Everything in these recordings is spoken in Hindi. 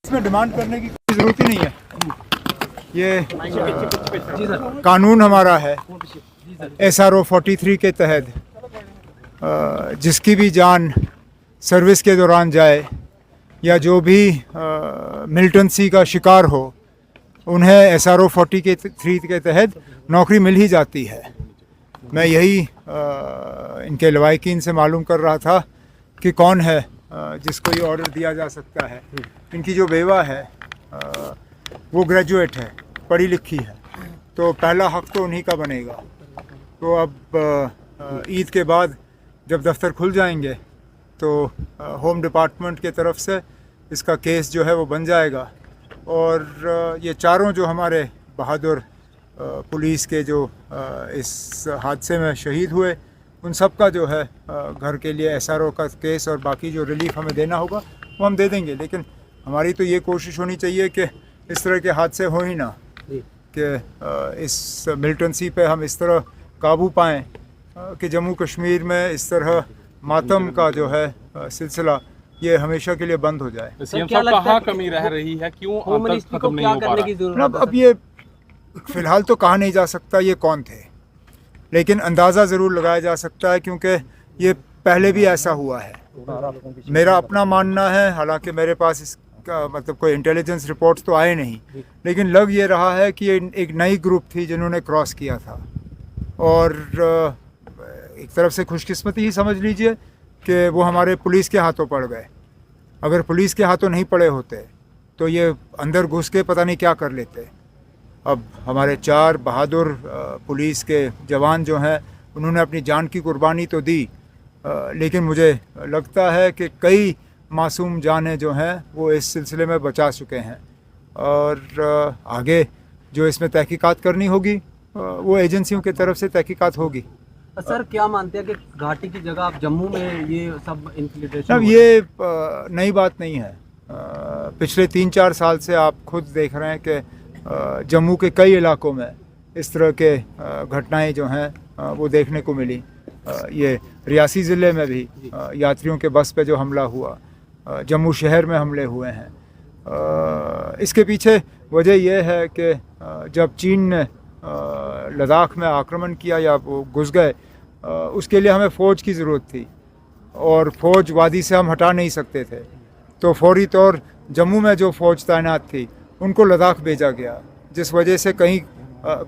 इसमें डिमांड करने की कोई ज़रूरत ही नहीं है। ये कानून हमारा है SRO 43 के तहत जिसकी भी जान सर्विस के दौरान जाए या जो भी मिलिटेंसी का शिकार हो उन्हें SRO 43 के तहत नौकरी मिल ही जाती है। मैं यही इनके लवाहिकीन से मालूम कर रहा था कि कौन है जिसको ये ऑर्डर दिया जा सकता है। इनकी जो बेवा है वो ग्रेजुएट है, पढ़ी लिखी है, तो पहला हक तो उन्हीं का बनेगा। तो अब ईद के बाद जब दफ्तर खुल जाएंगे तो होम डिपार्टमेंट के तरफ से इसका केस जो है वो बन जाएगा और ये चारों जो हमारे बहादुर पुलिस के जो इस हादसे में शहीद हुए उन सब का जो है घर के लिए SRO का केस और बाकी जो रिलीफ हमें देना होगा वो हम दे देंगे। लेकिन हमारी तो ये कोशिश होनी चाहिए कि इस तरह के हादसे हो ही ना, कि इस मिलिटेंसी पे हम इस तरह काबू पाएँ कि जम्मू कश्मीर में इस तरह मातम का जो है सिलसिला ये हमेशा के लिए बंद हो जाए। सीएम साहब कहाँ कमी रह रही है, क्यों खत्म नहीं हो पा रहा? अब ये फ़िलहाल तो कहा नहीं जा सकता ये कौन थे, लेकिन अंदाज़ा ज़रूर लगाया जा सकता है क्योंकि ये पहले भी ऐसा हुआ है। मेरा अपना मानना है, हालांकि मेरे पास इसका मतलब कोई इंटेलिजेंस रिपोर्ट्स तो आए नहीं, लेकिन लग ये रहा है कि ये एक नई ग्रुप थी जिन्होंने क्रॉस किया था और एक तरफ से खुशकिस्मती ही समझ लीजिए कि वो हमारे पुलिस के हाथों पड़ गए। अगर पुलिस के हाथों नहीं पड़े होते तो ये अंदर घुस के पता नहीं क्या कर लेते। अब हमारे 4 बहादुर पुलिस के जवान जो हैं उन्होंने अपनी जान की कुर्बानी तो दी, लेकिन मुझे लगता है कि कई मासूम जानें जो हैं वो इस सिलसिले में बचा चुके हैं और आगे जो इसमें तहकीकात करनी होगी वो एजेंसियों की तरफ से तहकीकात होगी। सर क्या मानते हैं कि घाटी की जगह आप जम्मू में ये सब इन्फिल्ट्रेशन? अब ये नई बात नहीं है। पिछले 3-4 साल से आप खुद देख रहे हैं कि जम्मू के कई इलाकों में इस तरह के घटनाएं जो हैं वो देखने को मिली। ये रियासी ज़िले में भी यात्रियों के बस पे जो हमला हुआ, जम्मू शहर में हमले हुए हैं। इसके पीछे वजह यह है कि जब चीन ने लद्दाख में आक्रमण किया या वो घुस गए, उसके लिए हमें फ़ौज की ज़रूरत थी और फ़ौज वादी से हम हटा नहीं सकते थे, तो फौरी तौर जम्मू में जो फ़ौज तैनात थी उनको लद्दाख भेजा गया, जिस वजह से कहीं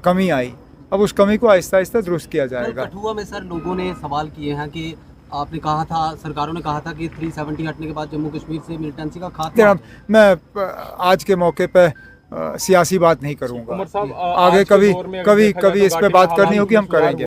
कमी आई। अब उस कमी को आहिस्ता आहिस्ता दुरुस्त किया जाएगा। कठुआ में सर लोगों ने सवाल किए हैं कि आपने कहा था, सरकारों ने कहा था कि 370 हटने के बाद जम्मू कश्मीर से मिलिटेंसी का खात्मा। मैं आज के मौके पे सियासी बात नहीं करूँगा, आगे कभी इस पे बात करनी होगी हम करेंगे।